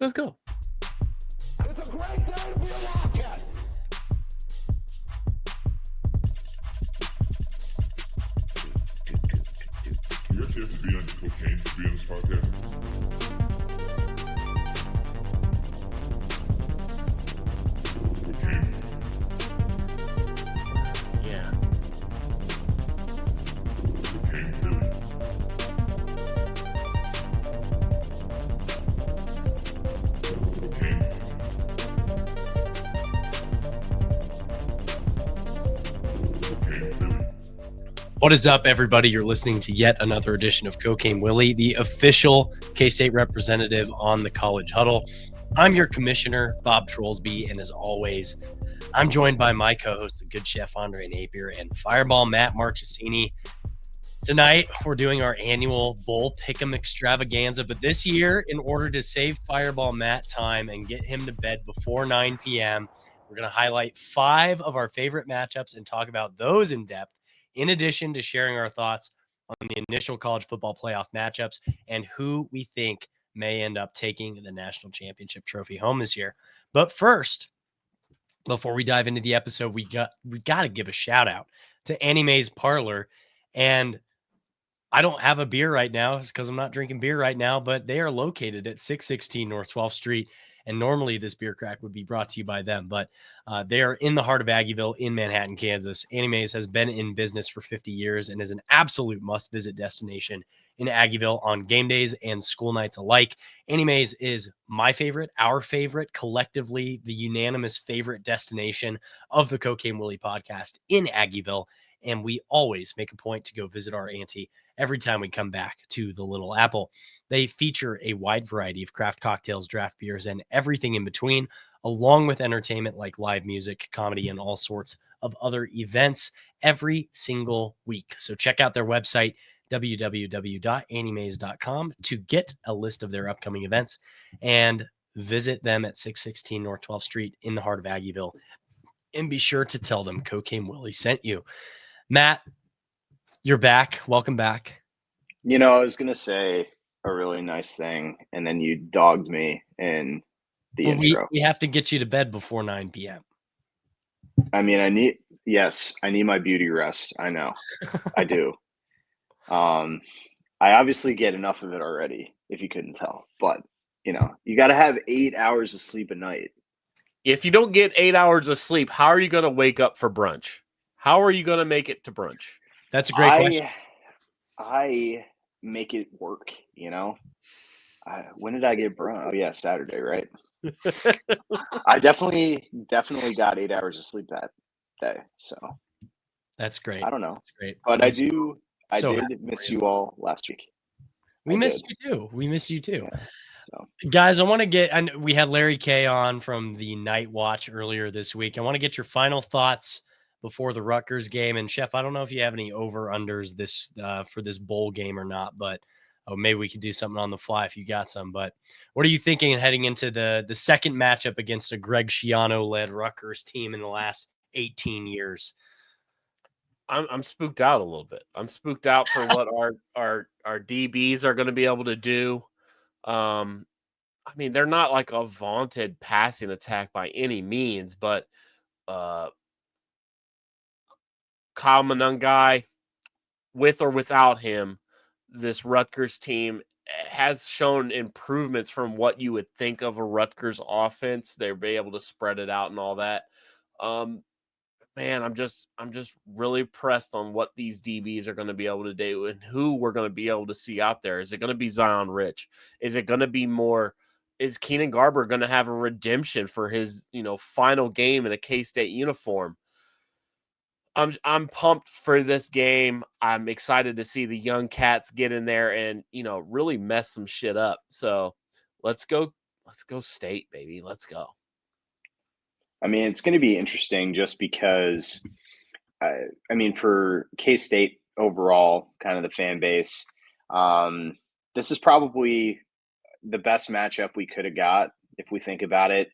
Let's go. It's a great day to be a Wildcat. You actually have to be on cocaine to be on this podcast? Cocaine. Yeah. Cocaine Willie. Cocaine. Cocaine Willie. What is up, everybody? You're listening to yet another edition of Cocaine Willie, the official K-State representative on the College Huddle. I'm your commissioner, Bob Trollsby, and as always, I'm joined by my co-host, the good chef Andre Napier, and Fireball Matt Marchesini. Tonight, we're doing our annual Bowl Pick'em extravaganza, but this year, in order to save Fireball Matt time and get him to bed before 9 p.m., we're going to highlight 5 of our favorite matchups and talk about those in depth, in addition to sharing our thoughts on the initial college football playoff matchups and who we think may end up taking the national championship trophy home this year. But first, before we dive into the episode, we got to give a shout out to Annie Mae's Parlor. And I don't have a beer right now because I'm not drinking beer right now, but they are located at 616 North 12th Street. And normally this beer crack would be brought to you by them, but they are in the heart of Aggieville in Manhattan, Kansas. Annie Mae's has been in business for 50 years and is an absolute must-visit destination in Aggieville on game days and school nights alike. Annie Mae's is my favorite, our favorite, collectively the unanimous favorite destination of the Cocaine Willie podcast in Aggieville. And we always make a point to go visit our auntie every time we come back to the Little Apple. They feature a wide variety of craft cocktails, draft beers, and everything in between, along with entertainment like live music, comedy, and all sorts of other events every single week. So check out their website, www.anniemays.com, to get a list of their upcoming events and visit them at 616 North 12th Street in the heart of Aggieville. And be sure to tell them Cocaine Willie sent you. Matt, you're back. Welcome back. You know, I was going to say a really nice thing, and then you dogged me in the intro. We have to get you to bed before 9 p.m. I mean, I need my beauty rest. I know. I do. I obviously get enough of it already, if you couldn't tell. But, you know, you got to have 8 hours of sleep a night. If you don't get 8 hours of sleep, how are you going to wake up for brunch? How are you going to make it to brunch? That's a great question. I make it work, you know. When did I get brunch? Oh yeah, Saturday, right? I definitely got 8 hours of sleep that day. So that's great. I don't know. That's great. But I did miss you all last week. We missed you too. Yeah, so. Guys, we had Larry K on from the Night Watch earlier this week. I want to get your final thoughts before the Rutgers game. And Chef, I don't know if you have any over-unders for this bowl game or not, but maybe we could do something on the fly if you got some. But what are you thinking heading into the second matchup against a Greg Schiano-led Rutgers team in the last 18 years? I'm spooked out a little bit. I'm spooked out for what our DBs are going to be able to do. I mean, they're not like a vaunted passing attack by any means, but Kyle Monangai, with or without him, this Rutgers team has shown improvements from what you would think of a Rutgers offense. They'll be able to spread it out and all that. Man, I'm just really pressed on what these DBs are going to be able to do and who we're going to be able to see out there. Is it going to be Zion Rich? Is it going to be more? Is Keenan Garber going to have a redemption for his, final game in a K-State uniform? I'm pumped for this game. I'm excited to see the young cats get in there and, really mess some shit up. So let's go State, baby. Let's go. I mean, it's going to be interesting just because, for K-State overall, kind of the fan base, this is probably the best matchup we could have got if we think about it.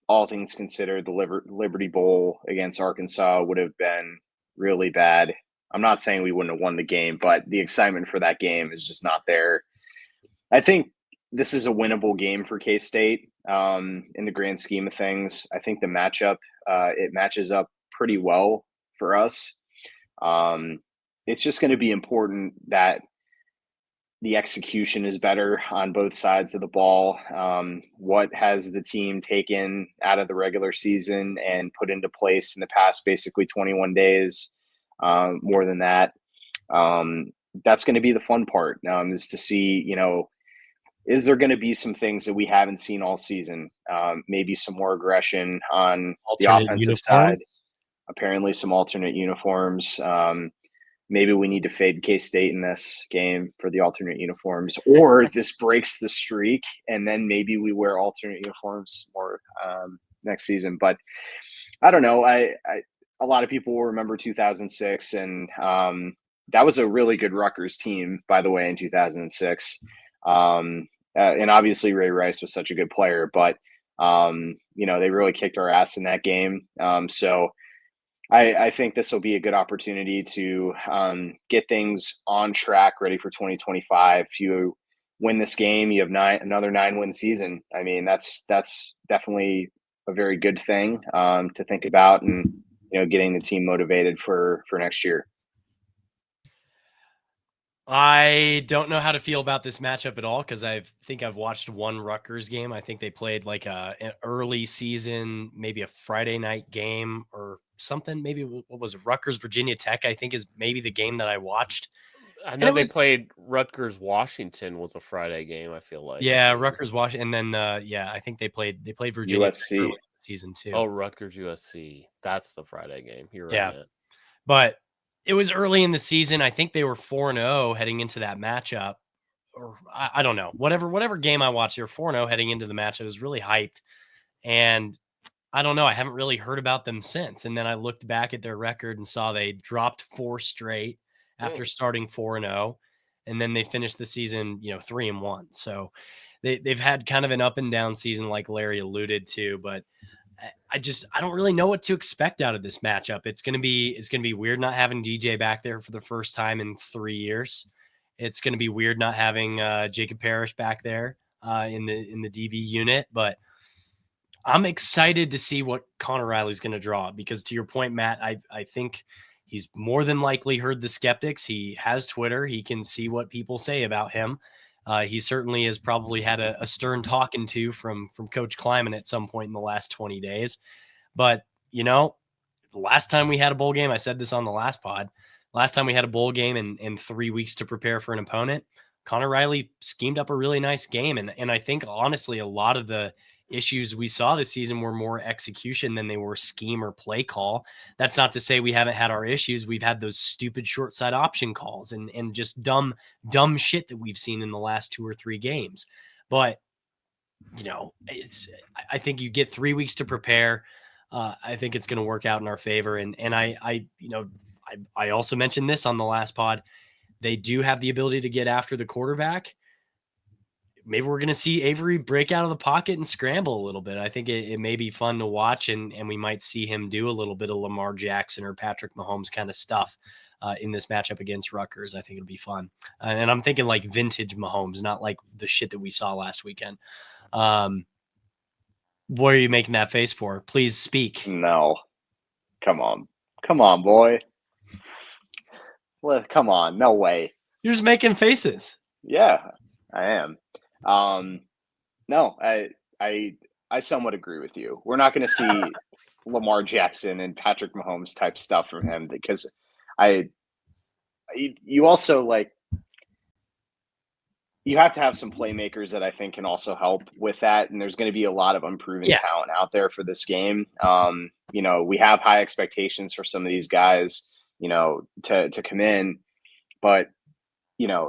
All things considered, the Liberty Bowl against Arkansas would have been really bad. I'm not saying we wouldn't have won the game, but the excitement for that game is just not there. I think this is a winnable game for K-State in the grand scheme of things. I think the matchup, it matches up pretty well for us. It's just going to be important that the execution is better on both sides of the ball. What has the team taken out of the regular season and put into place in the past basically 21 days? More than that. That's going to be the fun part, is to see, is there going to be some things that we haven't seen all season? Maybe some more aggression on the Alternate offensive uniforms? side. Apparently some alternate uniforms. Maybe we need to fade K-State in this game for the alternate uniforms, or this breaks the streak, and then maybe we wear alternate uniforms more next season. But I don't know. A lot of people will remember 2006, and that was a really good Rutgers team, by the way, in 2006. And obviously Ray Rice was such a good player, but they really kicked our ass in that game. So I think this will be a good opportunity to get things on track, ready for 2025. If you win this game, you have another 9-win season. I mean, that's definitely a very good thing to think about, and getting the team motivated for next year. I don't know how to feel about this matchup at all because I think I've watched one Rutgers game. I think they played like an early season, maybe a Friday night game or something. Maybe what was it? Rutgers Virginia Tech, I think, is maybe the game that I watched. I know they played Rutgers Washington was a Friday game, I feel like. Yeah, Rutgers Washington, and then I think they played Virginia USC. Tech early in the season too. Oh, Rutgers USC. That's the Friday game. You're right. Yeah. Man. But it was early in the season. I think they were 4-0 heading into that matchup. Or I don't know. Whatever game I watched, they were 4-0 heading into the match. I was really hyped. And I don't know. I haven't really heard about them since. And then I looked back at their record and saw they dropped 4 straight after starting 4-0. And then they finished the season, 3-1. So they've had kind of an up and down season, like Larry alluded to, but I don't really know what to expect out of this matchup. It's gonna be weird not having DJ back there for the first time in 3 years. It's gonna be weird not having Jacob Parrish back there in the DB unit, but I'm excited to see what Connor Riley's gonna draw because to your point, Matt, I think he's more than likely heard the skeptics. He has Twitter. He can see what people say about him. He certainly has probably had a stern talking to from Coach Kleiman at some point in the last 20 days. But, the last time we had a bowl game, I said this on the last pod, last time we had a bowl game in 3 weeks to prepare for an opponent, Connor Riley schemed up a really nice game. And I think, honestly, a lot of the issues we saw this season were more execution than they were scheme or play call. That's not to say we haven't had our issues. We've had those stupid short side option calls and just dumb shit that we've seen in the last 2 or 3 games. But, I think you get 3 weeks to prepare. I think it's going to work out in our favor. And I also mentioned this on the last pod. They do have the ability to get after the quarterback. Maybe we're going to see Avery break out of the pocket and scramble a little bit. I think it may be fun to watch, and we might see him do a little bit of Lamar Jackson or Patrick Mahomes kind of stuff in this matchup against Rutgers. I think it'll be fun. And I'm thinking like vintage Mahomes, not like the shit that we saw last weekend. What are you making that face for? Please speak. No. Come on, boy. Come on. No way. You're just making faces. Yeah, I am. No, I somewhat agree with you. We're not going to see Lamar Jackson and Patrick Mahomes type stuff from him because you also you have to have some playmakers that I think can also help with that. And there's going to be a lot of unproven talent out there for this game. We have high expectations for some of these guys, to come in, but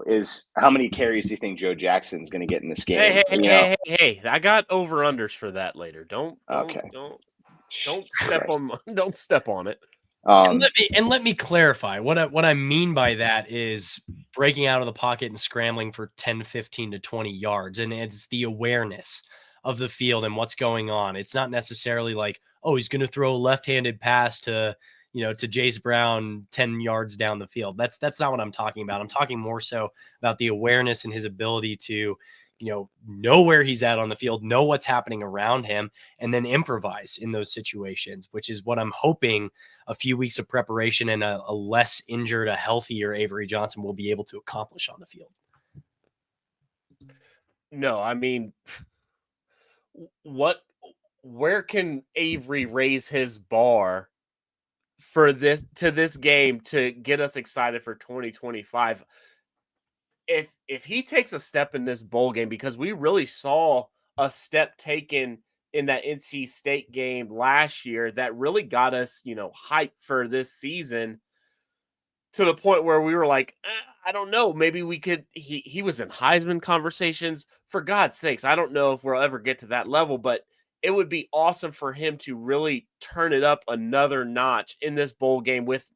is how many carries do you think Joe Jackson's going to get in this game? Hey, I got over unders for that later. Don't step on it. And let me clarify what I mean by that is breaking out of the pocket and scrambling for 10, 15 to 20 yards. And it's the awareness of the field and what's going on. It's not necessarily like, oh, he's going to throw a left-handed pass to Jace Brown 10 yards down the field. That's not what I'm talking about. I'm talking more so about the awareness and his ability to know where he's at on the field, know what's happening around him, and then improvise in those situations, which is what I'm hoping a few weeks of preparation and a less injured, a healthier Avery Johnson will be able to accomplish on the field. No, I mean, where can Avery raise his bar for this game to get us excited for 2025? If he takes a step in this bowl game, because we really saw a step taken in that NC State game last year that really got us, hyped for this season, to the point where we were like, I don't know, maybe we could. He was in Heisman conversations. For God's sakes, I don't know if we'll ever get to that level, but it would be awesome for him to really turn it up another notch in this bowl game. With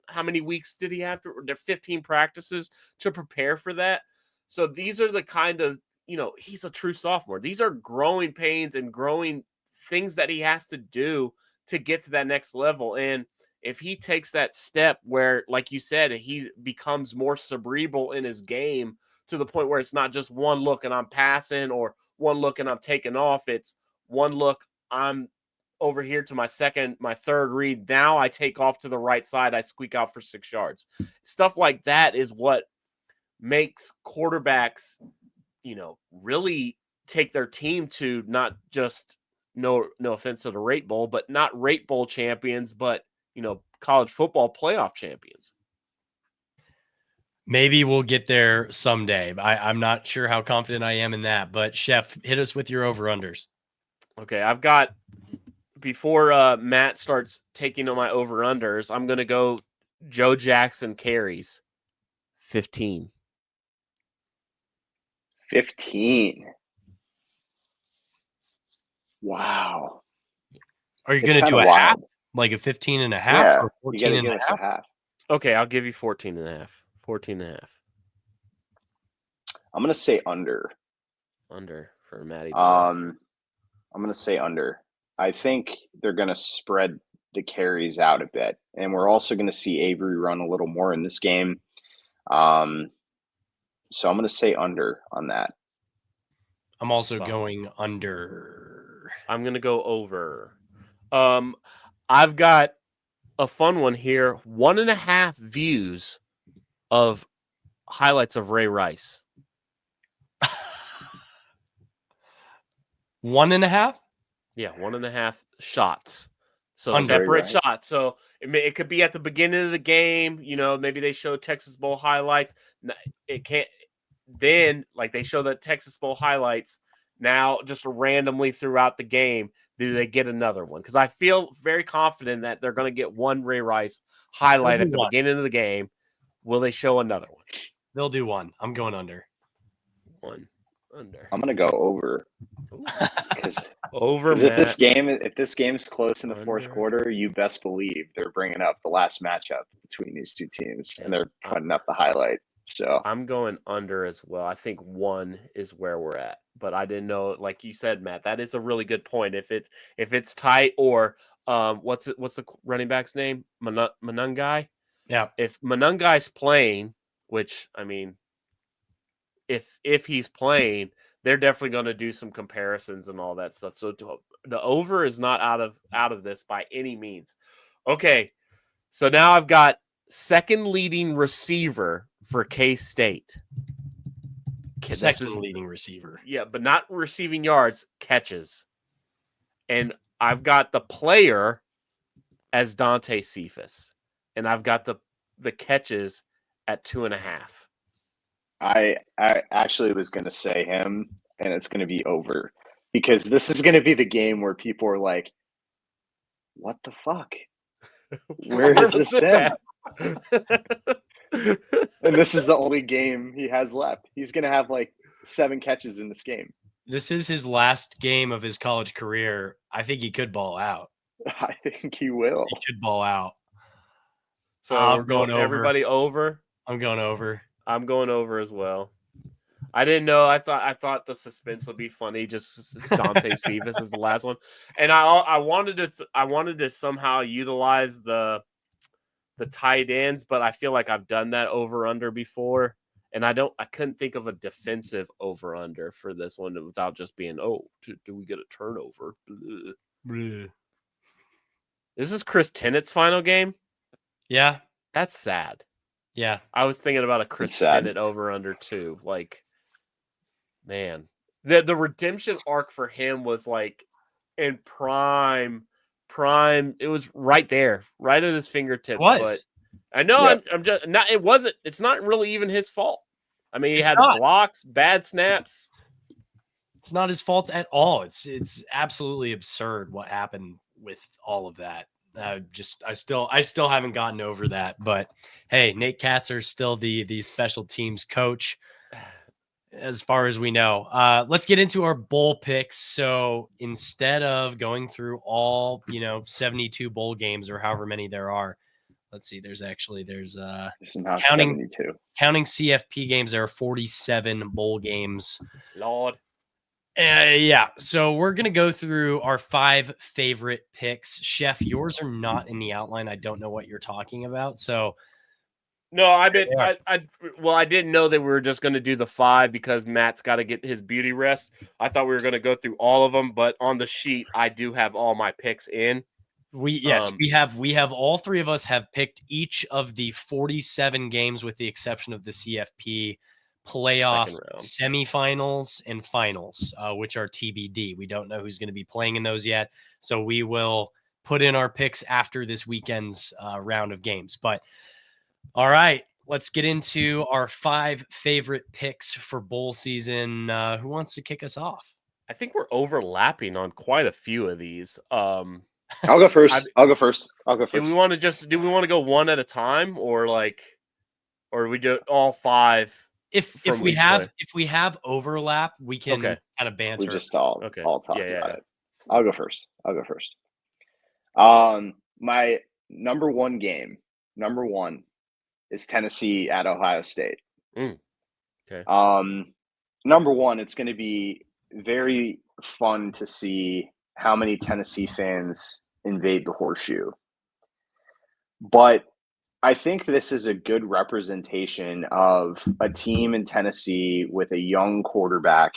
how many weeks did he have to? 15 practices to prepare for that. So these are the kind of, he's a true sophomore. These are growing pains and growing things that he has to do to get to that next level. And if he takes that step where, like you said, he becomes more cerebral in his game to the point where it's not just one look and I'm passing, or one look and I'm taking off. It's one look, I'm over here to my third read. Now I take off to the right side. I squeak out for 6 yards. Stuff like that is what makes quarterbacks, really take their team to not just, no offense to the Rate Bowl, but not Rate Bowl champions, but, college football playoff champions. Maybe we'll get there someday. I'm not sure how confident I am in that, but Chef, hit us with your over-unders. Okay, I've got, before Matt starts taking on my over-unders, I'm going to go Joe Jackson carries 15. 15. Wow. Are you going to do a half? Like a 15 and a half, Yeah, or 14 you and give a us half? a half. Okay, I'll give you 14 and a half. 14 and a half. I'm going to say under. Under for Matty Boy. I'm going to say under. I think they're going to spread the carries out a bit. And we're also going to see Avery run a little more in this game. So I'm going to say under on that. I'm also going under. I'm going to go over. I've got a fun one here. 1.5 views of highlights of Ray Rice. 1.5? Yeah, 1.5 shots. So Under separate Rice. shots. So it could be at the beginning of the game. Maybe they show Texas Bowl highlights. It can't. Then, like, they show the Texas Bowl highlights. Now, just randomly throughout the game, do they get another one? Because I feel very confident that they're going to get one Ray Rice highlight at the beginning of the game. Will they show another one? They'll do one. I'm going under. One under. I'm going to go over. Because over. If this game's close in the fourth quarter, you best believe they're bringing up the last matchup between these two teams, and they're putting up the highlight. So I'm going under as well. I think 1 is where we're at, but I didn't know. Like you said, Matt, that is a really good point. If it's tight, or what's the running back's name? Manungai. Yeah. If Manungai's playing, which, I mean, if he's playing, they're definitely going to do some comparisons and all that stuff. So the over is not out of this by any means. Okay, so now I've got second leading receiver for K-State. Second leading receiver. Yeah, but not receiving yards, catches. And I've got the player as Dante Cephas. And I've got the catches at 2.5. I actually was going to say him, and it's going to be over, because this is going to be the game where people are like, what the fuck? Where has this been? And this is the only game he has left. He's going to have like 7 catches in this game. This is his last game of his college career. I think he could ball out. I think he will. He could ball out. So we're going over. Everybody over? I'm going over. I'm going over as well. I didn't know. I thought the suspense would be funny. Just Dante Cephas is the last one, and I wanted to somehow utilize the tight ends, but I feel like I've done that over under before, And I couldn't think of a defensive over under for this one without just being, do we get a turnover? Bleh. This is Chris Tennett's final game. Yeah. That's sad. Yeah. I was thinking about a Chris It's sad. Tennett over under too. Like, man, the redemption arc for him was like in prime. It was right there, right at his fingertips. It was. But I know Yep. I'm just not. It wasn't. It's not really even his fault. I mean, he It's had not. blocks, bad snaps. It's not his fault at all. It's absolutely absurd what happened with all of that. I still haven't gotten over that. But hey, Nate Katzer's still the special teams coach, as far as we know. Let's get into our bowl picks. So instead of going through all 72 bowl games or however many there are, let's see. There's It's not counting 72. counting CFP games. There are 47 bowl games. Lord. Yeah, so we're going to go through our 5 favorite picks. Chef, yours are not in the outline. I don't know what you're talking about. So, No, I mean, Yeah. I didn't know that we were just going to do the 5 because Matt's got to get his beauty rest. I thought we were going to go through all of them, but on the sheet, I do have all my picks in. we have all 3 of us have picked each of the 47 games with the exception of the CFP playoff Second round. semifinals and finals, which are TBD. We don't know who's going to be playing in those yet. So we will put in our picks after this weekend's round of games. But all right, let's get into our 5 favorite picks for bowl season. Who wants to kick us off? I think we're overlapping on quite a few of these. I'll go first. I'll go first. Do we want to go one at a time or do we do all 5? If we have overlap, we can Okay. kind of banter. We just all Okay. talk Yeah, about yeah. it. I'll go first. My number one game, is Tennessee at Ohio State. Okay. Number one, it's going to be very fun to see how many Tennessee fans invade the horseshoe. But I think this is a good representation of a team in Tennessee with a young quarterback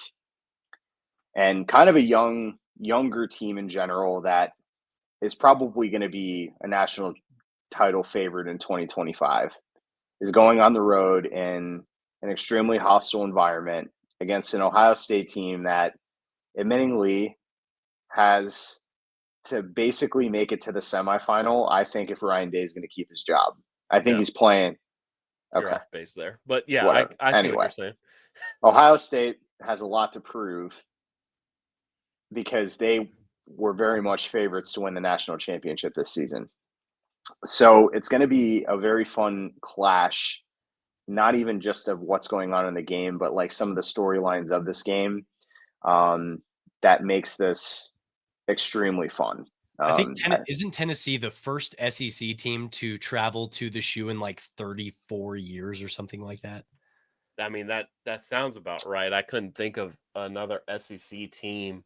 and kind of a younger team in general that is probably going to be a national title favorite in 2025, is going on the road in an extremely hostile environment against an Ohio State team that admittingly has to basically make it to the semifinal. I think if Ryan Day is going to keep his job, I think he's playing. You're Okay. off base there. But yeah, Whatever. I see Anyway. what you're saying. Ohio State has a lot to prove because they were very much favorites to win the national championship this season. So it's going to be a very fun clash, not even just of what's going on in the game, but like some of the storylines of this game that makes this extremely fun. I think isn't Tennessee the first SEC team to travel to the shoe in like 34 years or something like that? I mean, that sounds about right. I couldn't think of another SEC team.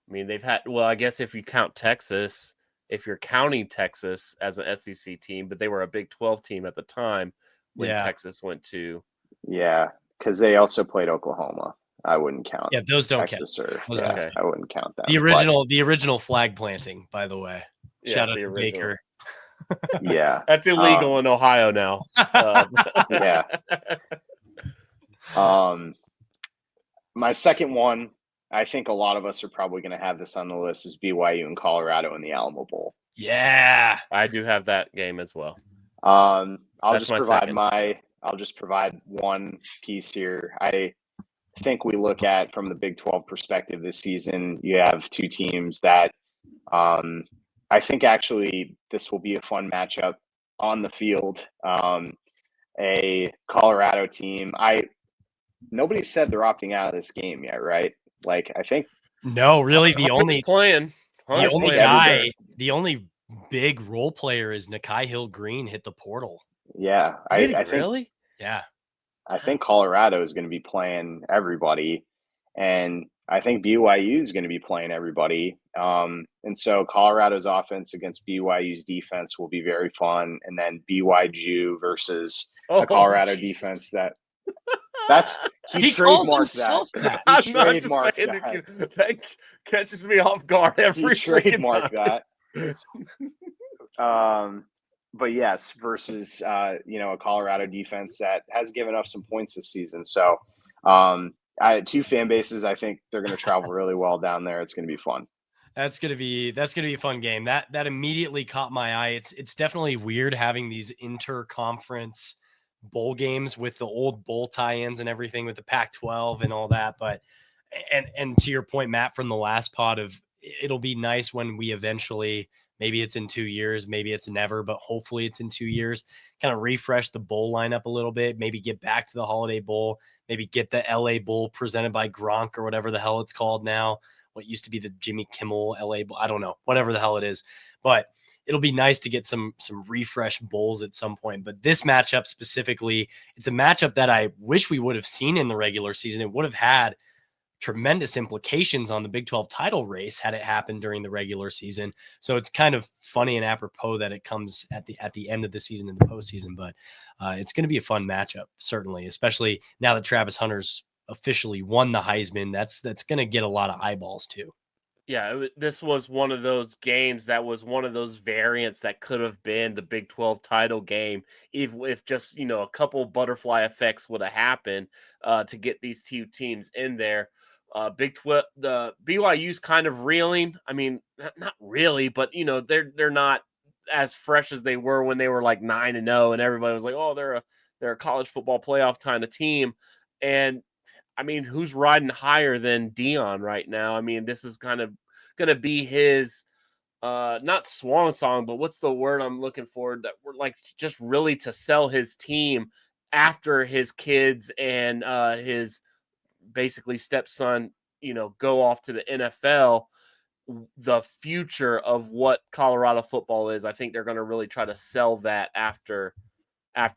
I mean, they've had, well, I guess if you count Texas, if you're counting Texas as an SEC team, but they were a Big 12 team at the time when Texas went to. Yeah, because they also played Oklahoma. I wouldn't count. Yeah, those don't Texas count. or, yeah, I wouldn't count that. The original flag planting, by the way. Shout out to Baker. Yeah, that's illegal in Ohio now. Yeah. My second one, I think a lot of us are probably going to have this on the list, is BYU and Colorado in the Alamo Bowl. Yeah, I do have that game as well. I'll just provide one piece here. I think we look at from the Big 12 perspective this season, you have 2 teams that I think actually this will be a fun matchup on the field. A Colorado team. Nobody said they're opting out of this game yet, right? Like, I think no, really the only only big role player is Nikhai Hill-Green hit the portal. Yeah, I think really. Yeah, I think Colorado is going to be playing everybody, and I think BYU is going to be playing everybody. And so Colorado's offense against BYU's defense will be very fun, and then BYU versus a Colorado defense that He calls trademarked himself that. He I'm not just trademarked saying that. that catches me off guard He every freaking trademarked time. that. But yes, versus a Colorado defense that has given up some points this season. So I had two fan bases. I think they're going to travel really well down there. It's going to be fun. That's gonna be a fun game. That immediately caught my eye. It's definitely weird having these inter-conference bowl games with the old bowl tie-ins and everything with the Pac-12 and all that. But and to your point, Matt, from the last pod of it'll be nice when we eventually, maybe it's in 2 years, maybe it's never, but hopefully it's in 2 years, kind of refresh the bowl lineup a little bit, maybe get back to the Holiday Bowl, maybe get the LA Bowl presented by Gronk or whatever the hell it's called now. What used to be the Jimmy Kimmel LA Bowl, I don't know, whatever the hell it is. But it'll be nice to get some refresh bowls at some point. But this matchup specifically, it's a matchup that I wish we would have seen in the regular season. It would have had tremendous implications on the Big 12 title race had it happened during the regular season. So it's kind of funny and apropos that it comes at the end of the season in the postseason. But it's going to be a fun matchup, certainly, especially now that Travis Hunter's officially won the Heisman. That's going to get a lot of eyeballs too. Yeah, this was one of those games that was one of those variants that could have been the Big 12 title game if just, a couple butterfly effects would have happened to get these two teams in there. Big 12, the BYU's kind of reeling. I mean, not really, but they're not as fresh as they were when they were like 9-0 and everybody was like, "Oh, they're a college football playoff kind of team." And I mean, who's riding higher than Dion right now? I mean, this is kind of going to be his, not swan song, but what's the word I'm looking for? That we're like just really to sell his team after his kids and his basically stepson, go off to the NFL. The future of what Colorado football is, I think they're going to really try to sell that after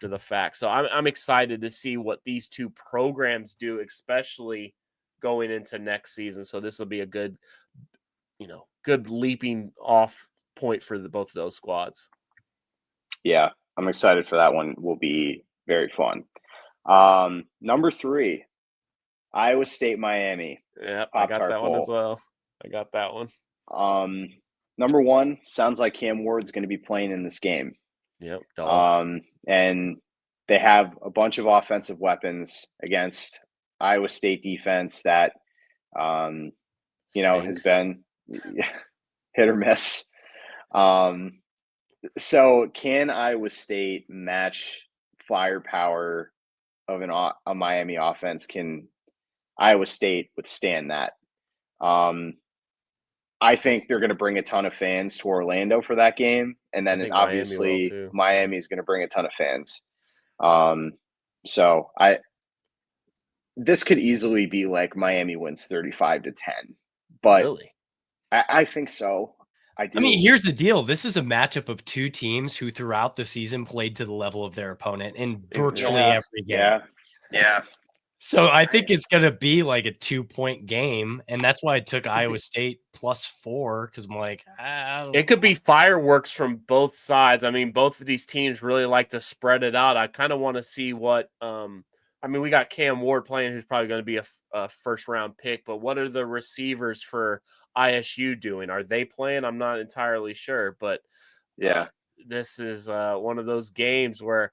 the fact. So I'm excited to see what these two programs do, especially going into next season. So this will be a good leaping off point for both of those squads. Yeah, I'm excited for that one. Will be very fun. Number 3, Iowa State, Miami. Yeah, I got that one as well. I got that one. Number 1, sounds like Cam Ward's going to be playing in this game. Yep. And they have a bunch of offensive weapons against Iowa State defense that, has been hit or miss. So can Iowa State match firepower of a Miami offense? Can Iowa State withstand that? I think they're going to bring a ton of fans to Orlando for that game. And then obviously Miami is going to bring a ton of fans. So this could easily be like Miami wins 35-10, but really? I think so. I do. I mean, here's the deal. This is a matchup of two teams who throughout the season played to the level of their opponent in virtually every game. Yeah. So I think it's going to be like a 2-point game. And that's why I took Iowa State +4 because I'm like, it could be fireworks from both sides. I mean, both of these teams really like to spread it out. I kind of want to see what we got Cam Ward playing, who's probably going to be a first round pick, but what are the receivers for ISU doing? Are they playing? I'm not entirely sure, but this is one of those games where,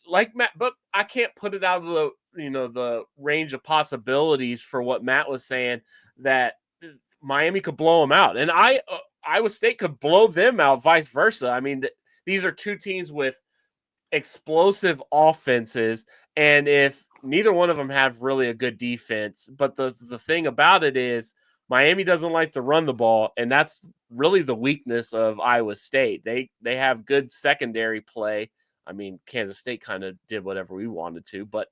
like Matt, but I can't put it out of the range of possibilities for what Matt was saying, that Miami could blow them out, and Iowa State could blow them out, vice versa. I mean, these are two teams with explosive offenses, and if neither one of them have really a good defense, but the thing about it is Miami doesn't like to run the ball, and that's really the weakness of Iowa State. They have good secondary play. I mean, Kansas State kind of did whatever we wanted to, but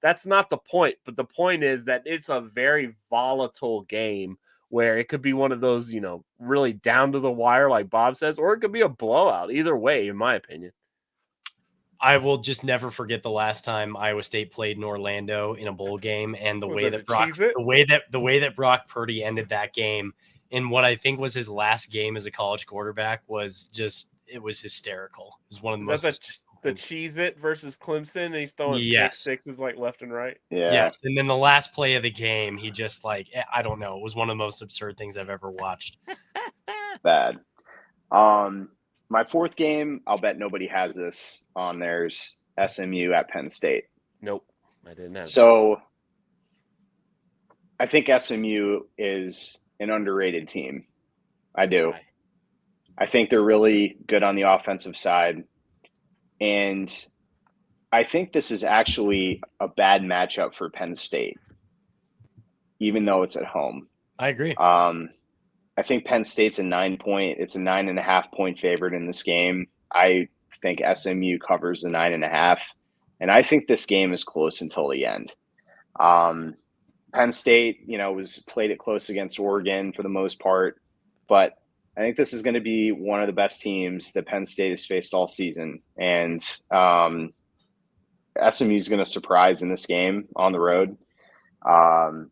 that's not the point. But the point is that it's a very volatile game where it could be one of those, really down to the wire, like Bob says, or it could be a blowout. Either way, in my opinion. I will just never forget the last time Iowa State played in Orlando in a bowl game, and the way that Brock Purdy ended that game in what I think was his last game as a college quarterback was just, it was hysterical. It was one of the most The Cheez-It versus Clemson, and he's throwing pick Yes. sixes like left and right. Yeah. Yes, and then the last play of the game, he just I don't know. It was one of the most absurd things I've ever watched. Bad. My fourth game, I'll bet nobody has this on theirs. SMU at Penn State. Nope, I didn't have. So I think SMU is an underrated team. I do. I think they're really good on the offensive side. And I think this is actually a bad matchup for Penn State, even though it's at home. I agree. I think Penn State's a 9.5 point favorite in this game. I think SMU covers the 9.5. And I think this game is close until the end. Penn State, was played it close against Oregon for the most part, but I think this is going to be one of the best teams that Penn State has faced all season. And SMU is going to surprise in this game on the road. And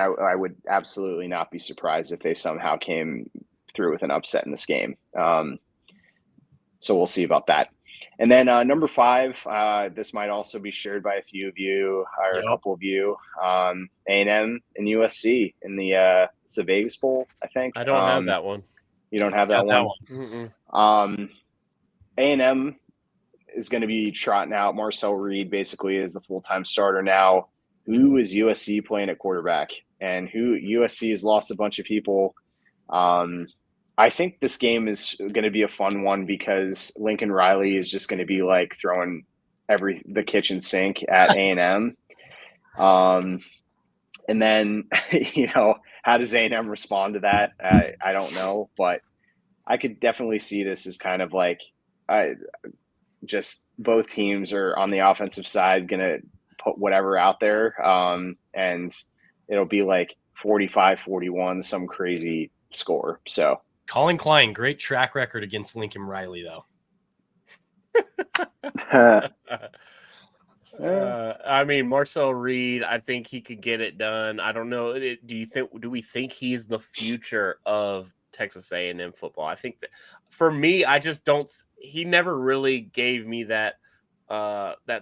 I would absolutely not be surprised if they somehow came through with an upset in this game. So we'll see about that. And then number 5, this might also be shared by a few of you or a couple of you. A&M and USC in the it's the Vegas Bowl, I think. I don't have that one. You don't have that one? A&M is going to be trotting out Marcel Reed basically as the full-time starter now. Who is USC playing at quarterback? And USC has lost a bunch of people. I think this game is going to be a fun one because Lincoln Riley is just going to be like throwing the kitchen sink at A&M. And then, how does A&M respond to that? I don't know, but I could definitely see this as kind of like just both teams are on the offensive side going to put whatever out there. And it'll be like 45-41, some crazy score. So Colin Klein, great track record against Lincoln Riley, though. Marcel Reed, I think he could get it done. I don't know. Do we think he's the future of Texas A&M football? I think that for me, I just don't. He never really gave me that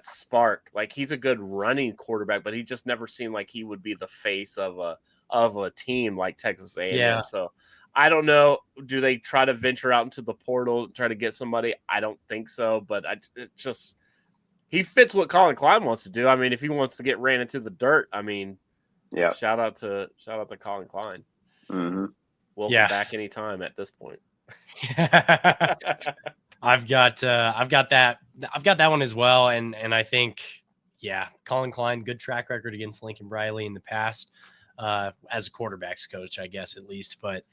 spark. Like, he's a good running quarterback, but he just never seemed like he would be the face of a team like Texas A&M. Yeah. So I don't know. Do they try to venture out into the portal, try to get somebody? I don't think so, but he fits what Colin Klein wants to do. I mean, if he wants to get ran into the dirt, yeah. Shout out to Colin Klein. Mm-hmm. Welcome back anytime at this point. I've got that one as well, and I think Colin Klein, good track record against Lincoln Riley in the past, as a quarterbacks coach, I guess at least. But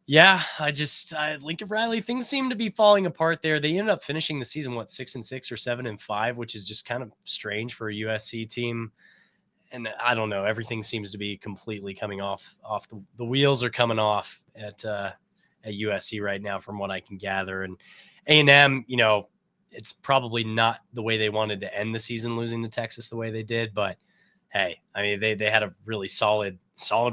Lincoln Riley, things seem to be falling apart there. They ended up finishing the season 6-6 or 7-5, which is just kind of strange for a USC team. And I don't know, everything seems to be completely coming off the wheels are coming off at USC right now, from what I can gather. And A&M, it's probably not the way they wanted to end the season, losing to Texas the way they did. But hey, they had a really solid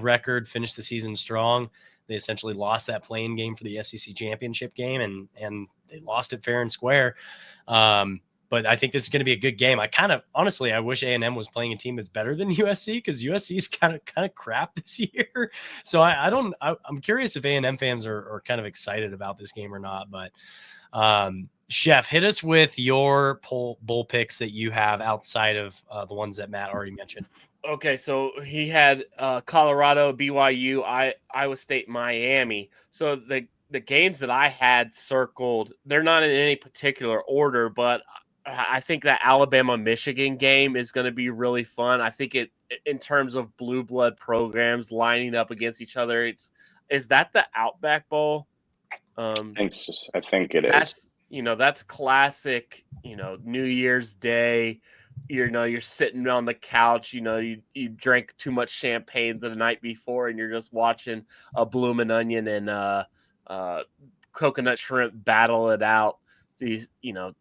record, finished the season strong. They essentially lost that playing game for the SEC championship game, and they lost it fair and square. But I think this is going to be a good game. I wish A&M was playing a team that's better than USC, because USC is kind of crap this year. So I'm curious if A&M fans are kind of excited about this game or not. But Chef, hit us with your bowl picks that you have outside of the ones that Matt already mentioned. Okay, so he had Colorado, BYU, Iowa State, Miami. So the games that I had circled, they're not in any particular order, but I think that Alabama-Michigan game is going to be really fun. I think it, in terms of blue blood programs lining up against each other, is that the Outback Bowl? I think it is. That's classic, New Year's Day. You're sitting on the couch, you drank too much champagne the night before, and you're just watching a bloomin' onion and coconut shrimp battle it out, to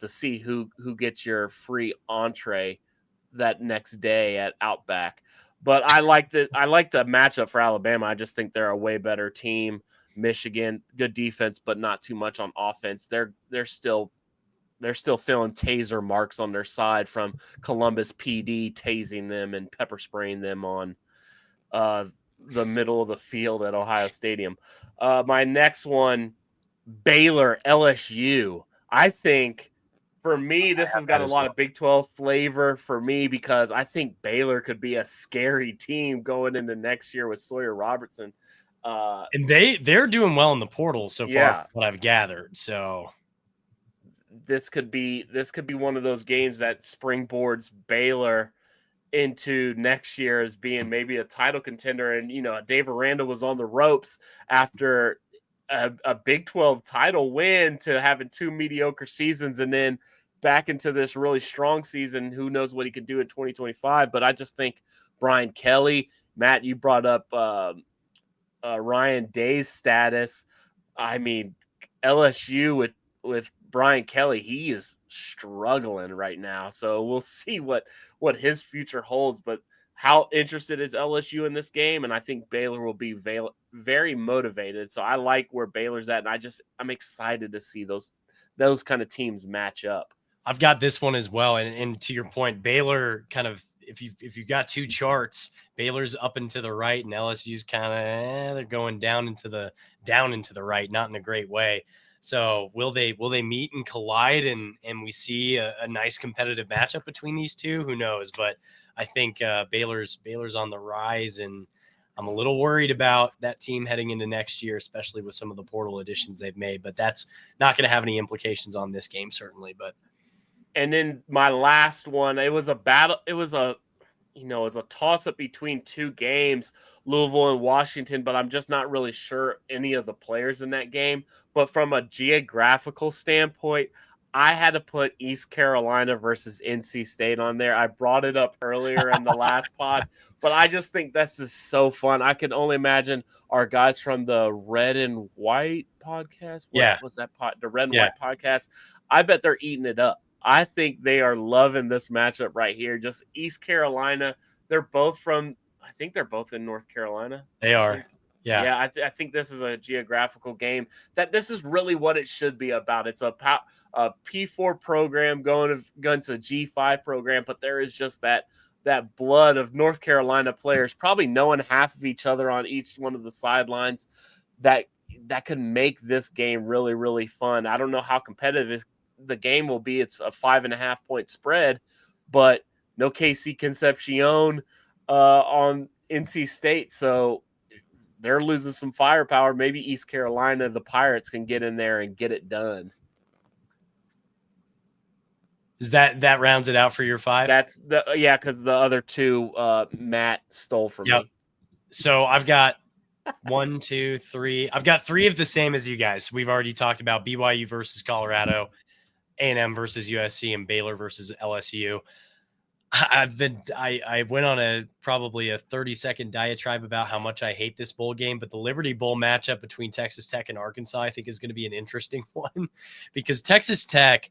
see who gets your free entree that next day at Outback. But I like the matchup for Alabama. I just think they're a way better team. Michigan, good defense, but not too much on offense. They're still they're still feeling taser marks on their side from Columbus PD tasing them and pepper spraying them on the middle of the field at Ohio Stadium. My next one, Baylor LSU. I think for me, this has got a lot of Big 12 flavor for me because I think Baylor could be a scary team going into next year with Sawyer Robertson. And they're doing well in the portal so far, Yeah. from what I've gathered. So this could be one of those games that springboards Baylor into next year as being maybe a title contender. And, Dave Aranda was on the ropes after a Big 12 title win to having 2 mediocre seasons and then back into this really strong season. Who knows what he could do in 2025. But I just think Brian Kelly, Matt, you brought up Ryan Day's status. I mean, LSU with Brian Kelly, he is struggling right now. So we'll see what his future holds. But how interested is LSU in this game? And I think Baylor will be very motivated. So I like where Baylor's at, and I'm excited to see those kind of teams match up. I've got this one as well. And to your point, Baylor kind of, if you've got two charts, Baylor's up and to the right, and LSU's kind of they're going down into the right, not in a great way. So will they meet and collide, and we see a nice competitive matchup between these two? Who knows? But I think Baylor's on the rise, and I'm a little worried about that team heading into next year, especially with some of the portal additions they've made. But that's not going to have any implications on this game, certainly. But and then my last one, it was a battle. It was a toss up between two games, Louisville and Washington, but I'm just not really sure any of the players in that game. But from a geographical standpoint, I had to put East Carolina versus NC State on there. I brought it up earlier in the last pod, but I just think this is so fun. I can only imagine our guys from the Red and White podcast. What was that the Red and White podcast? I bet they're eating it up. I think they are loving this matchup right here. Just East Carolina. They're both from, I think they're both in North Carolina. They are. Yeah. Yeah, I think this is a geographical game that this is really what it should be about. It's a P4 program going to a G5 program, but there is just that blood of North Carolina players probably knowing half of each other on each one of the sidelines that could make this game really, really fun. I don't know how competitive the game will be. It's a 5.5 point spread, but no KC Concepcion on NC State, so they're losing some firepower. Maybe East Carolina, the Pirates, can get in there and get it done. Is that rounds it out for your 5? That's because the other two Matt stole from me. So I've got 1, 2, 3. I've got 3 of the same as you guys. We've already talked about BYU versus Colorado, A&M versus USC, and Baylor versus LSU. I went on probably a 30-second diatribe about how much I hate this bowl game, but the Liberty Bowl matchup between Texas Tech and Arkansas, I think, is going to be an interesting one because Texas Tech,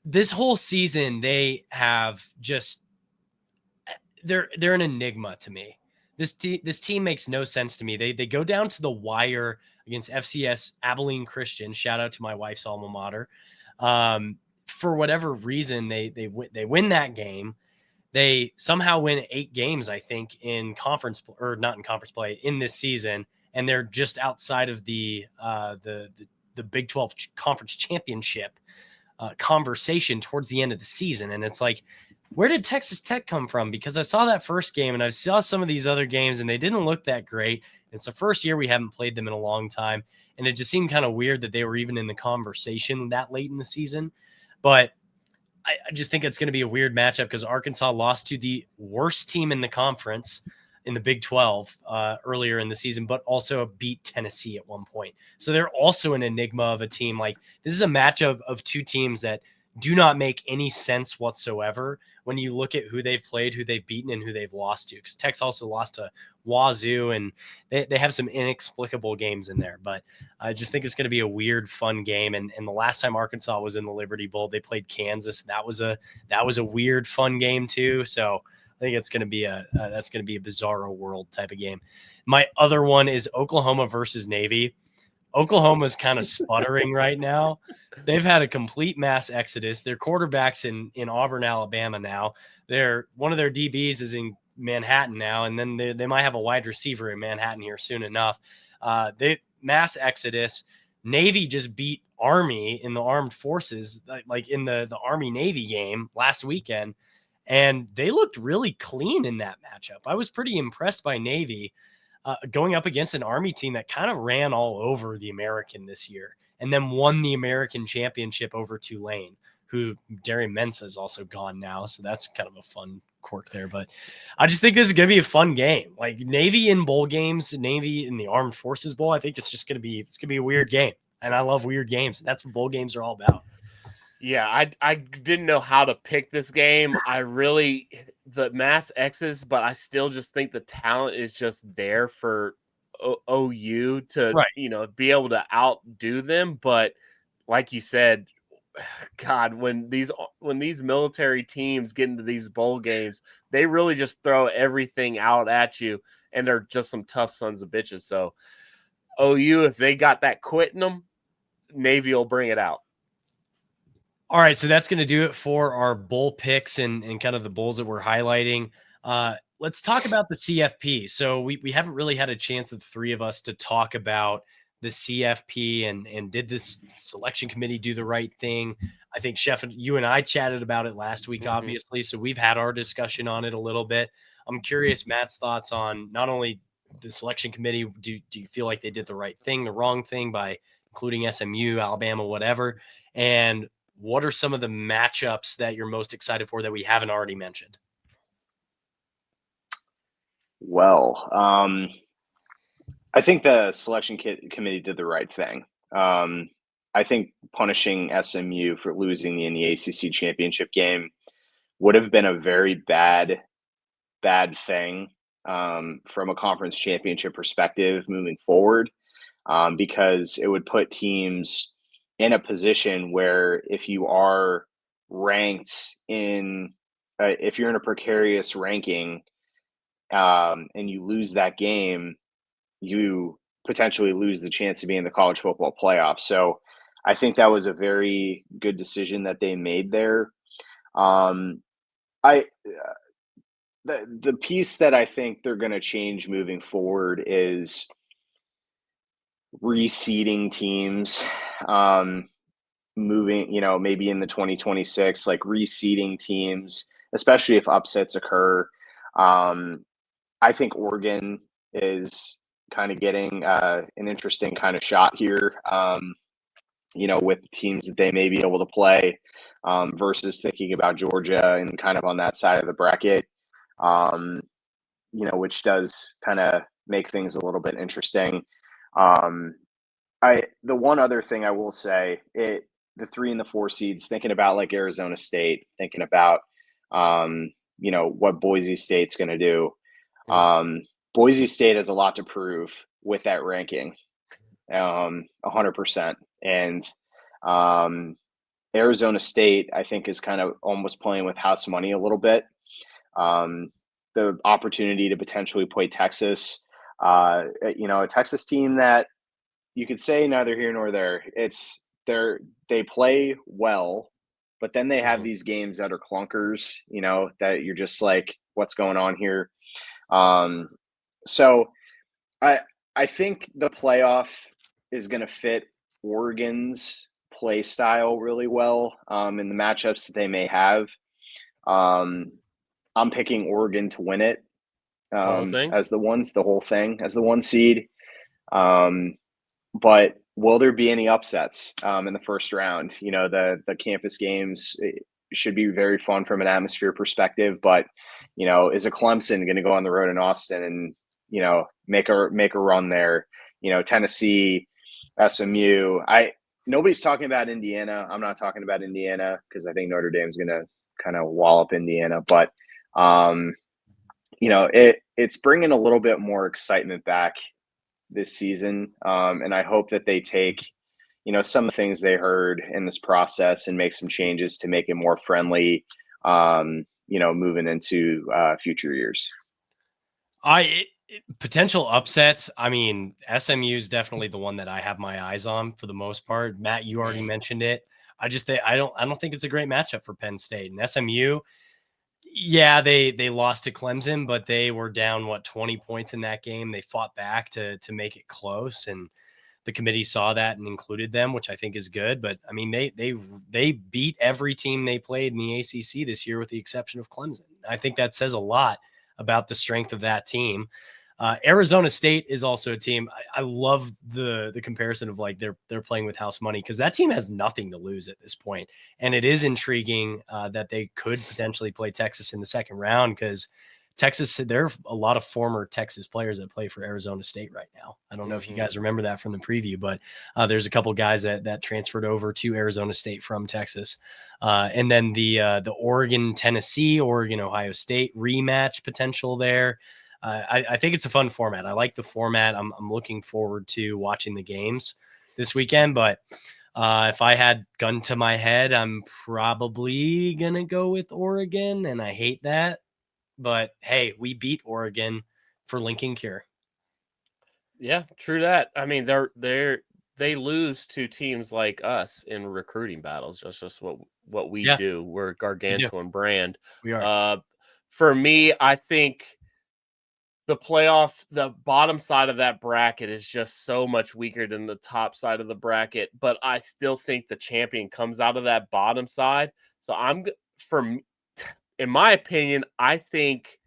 this whole season, they have just they're an enigma to me. This team makes no sense to me. They go down to the wire against FCS Abilene Christian. Shout out to my wife's alma mater. For whatever reason, they win that game. They somehow win 8 games, I think, in conference or not in conference play in this season, and they're just outside of the Big 12 conference championship conversation towards the end of the season. And it's like, where did Texas Tech come from? Because I saw that first game and I saw some of these other games and they didn't look that great. It's the first year we haven't played them in a long time. And it just seemed kind of weird that they were even in the conversation that late in the season. But I just think it's going to be a weird matchup because Arkansas lost to the worst team in the conference in the Big 12 earlier in the season, but also beat Tennessee at one point. So they're also an enigma of a team. Like, this is a matchup of two teams that do not make any sense whatsoever when you look at who they've played, who they've beaten, and who they've lost to. Because Tech's also lost to Wazoo, and they have some inexplicable games in there. But I just think it's going to be a weird, fun game. And the last time Arkansas was in the Liberty Bowl, they played Kansas. That was a weird, fun game too. So I think it's going to be that's going to be a bizarro world type of game. My other one is Oklahoma versus Navy. Oklahoma's kind of sputtering right now. They've had a complete mass exodus. Their quarterback's in Auburn, Alabama now. One of their DBs is in Manhattan now, and then they might have a wide receiver in Manhattan here soon enough. They mass exodus. Navy just beat Army in the armed forces, like in the Army Navy game last weekend, and they looked really clean in that matchup. I was pretty impressed by Navy going up against an Army team that kind of ran all over the American this year and then won the American championship over Tulane, who Darian Mensah is also gone now. So that's kind of a fun quirk there. But I just think this is going to be a fun game. Like Navy in bowl games, Navy in the Armed Forces Bowl. I think it's just going to be a weird game. And I love weird games. That's what bowl games are all about. Yeah, I didn't know how to pick this game. The mass X's, but I still just think the talent is just there for OU to, Right. be able to outdo them. But like you said, God, when these military teams get into these bowl games, they really just throw everything out at you, and they're just some tough sons of bitches. So OU, if they got that quit in them, Navy will bring it out. All right, so that's going to do it for our bowl picks and kind of the bowls that we're highlighting. Let's talk about the CFP. So we haven't really had a chance, the three of us, to talk about the CFP and did this selection committee do the right thing? I think, Chef, you and I chatted about it last week, obviously, so we've had our discussion on it a little bit. I'm curious, Matt's thoughts on not only the selection committee, do you feel like they did the right thing, the wrong thing by including SMU, Alabama, whatever, and what are some of the matchups that you're most excited for that we haven't already mentioned? Well, I think the selection committee did the right thing. I think punishing SMU for losing in the ACC championship game would have been a very bad thing from a conference championship perspective moving forward, because it would put teams in a position where if you are ranked if you're in a precarious ranking and you lose that game, you potentially lose the chance to be in the college football playoff. So I think that was a very good decision that they made there. I the piece that I think they're going to change moving forward is reseeding teams. Moving, maybe in the 2026, like reseeding teams, especially if upsets occur. I think Oregon is kind of getting an interesting kind of shot here, with teams that they may be able to play versus thinking about Georgia and kind of on that side of the bracket, which does kind of make things a little bit interesting. The one other thing I will say, the 3 and the 4 seeds, thinking about like Arizona State, thinking about what Boise State's going to do. Boise State has a lot to prove with that ranking, 100%. And Arizona State, I think, is kind of almost playing with house money a little bit. The opportunity to potentially play Texas, a Texas team that you could say neither here nor there. They play well, but then they have these games that are clunkers, that you're just like, what's going on here? So I think the playoff is going to fit Oregon's play style really well in the matchups that they may have. I'm picking Oregon to win it as the whole thing, as the 1 seed. But will there be any upsets in the first round? The campus games should be very fun from an atmosphere perspective. But is a Clemson going to go on the road in Austin and make a run there? Tennessee, SMU. Nobody's talking about Indiana. I'm not talking about Indiana because I think Notre Dame's going to kind of wallop Indiana. But it's bringing a little bit more excitement back this season. And I hope that they take, some of the things they heard in this process and make some changes to make it more friendly, moving into future years. Potential upsets. I mean, SMU is definitely the one that I have my eyes on for the most part. Matt, you already mentioned it. I don't think it's a great matchup for Penn State and SMU. Yeah, they lost to Clemson, but they were down 20 points in that game. They fought back to make it close, and the committee saw that and included them, which I think is good. But I mean, they beat every team they played in the ACC this year, with the exception of Clemson. I think that says a lot about the strength of that team. Arizona State is also a team. I love the comparison of like they're playing with house money, because that team has nothing to lose at this point, and it is intriguing that they could potentially play Texas in the second round, because Texas, there are a lot of former Texas players that play for Arizona State right now. I don't know if you guys remember that from the preview, but there's a couple guys that transferred over to Arizona State from Texas. And then the Oregon, Tennessee, Oregon, Ohio State rematch potential there. I think it's a fun format. I like the format. I'm looking forward to watching the games this weekend, but if I had gun to my head, I'm probably going to go with Oregon, and I hate that. But hey, we beat Oregon for Lincoln Cure. Yeah, true that. I mean, they lose to teams like us in recruiting battles. That's just what we do. We're gargantuan brand. We are. For me, I think the bottom side of that bracket is just so much weaker than the top side of the bracket. But I still think the champion comes out of that bottom side. So in my opinion, I think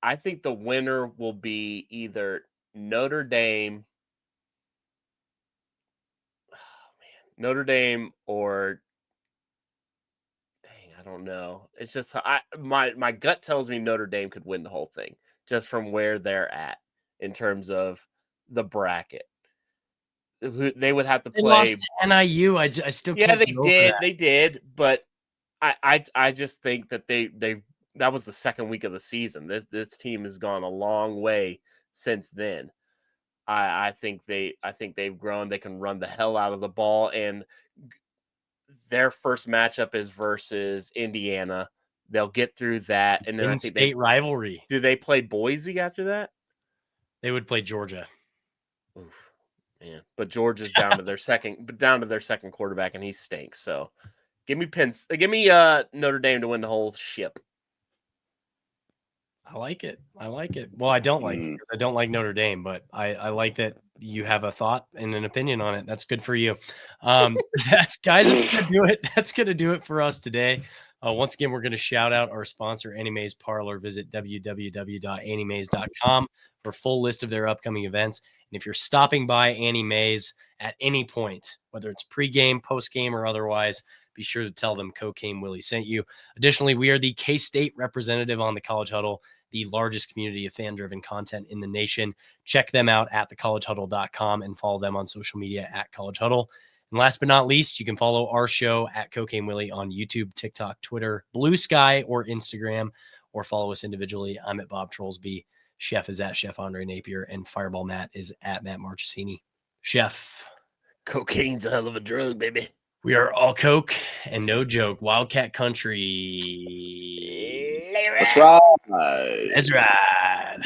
the winner will be either Notre Dame. Notre Dame or dang, I don't know. It's just my gut tells me Notre Dame could win the whole thing just from where they're at in terms of the bracket. They would have to They play. lost to NIU. I still Yeah, can't they get over did. that. They did, but I just think that they that was the second week of the season. This team has gone a long way since then. I think they've grown. They can run the hell out of the ball, and their first matchup is versus Indiana. They'll get through that, and then I think In-state rivalry. do they play Boise after that? They would play Georgia. Oof, man, but Georgia's down to their second quarterback, and he stinks. So give me Notre Dame to win the whole ship. I like it. Well, I don't like it because I don't like Notre Dame, but I like that you have a thought and an opinion on it. That's good for you. That's guys, that's gonna do it. That's gonna do it for us today. Once again, we're going to shout out our sponsor, Anime's Parlor. Visit www.animes.com for a full list of their upcoming events. And if you're stopping by Anime's at any point, whether it's pregame, postgame, or otherwise, be sure to tell them Cocaine Willie sent you. Additionally, we are the K-State representative on the College Huddle, the largest community of fan-driven content in the nation. Check them out at thecollegehuddle.com and follow them on social media at College Huddle. And last but not least, you can follow our show at Cocaine Willie on YouTube, TikTok, Twitter, Blue Sky, or Instagram, or follow us individually. I'm at Bob Trollsby. Chef is at Chef Andre Napier, and Fireball Matt is at Matt Marchesini. Chef. Cocaine's a hell of a drug, baby. We are all coke and no joke. Wildcat country. That's right. That's right.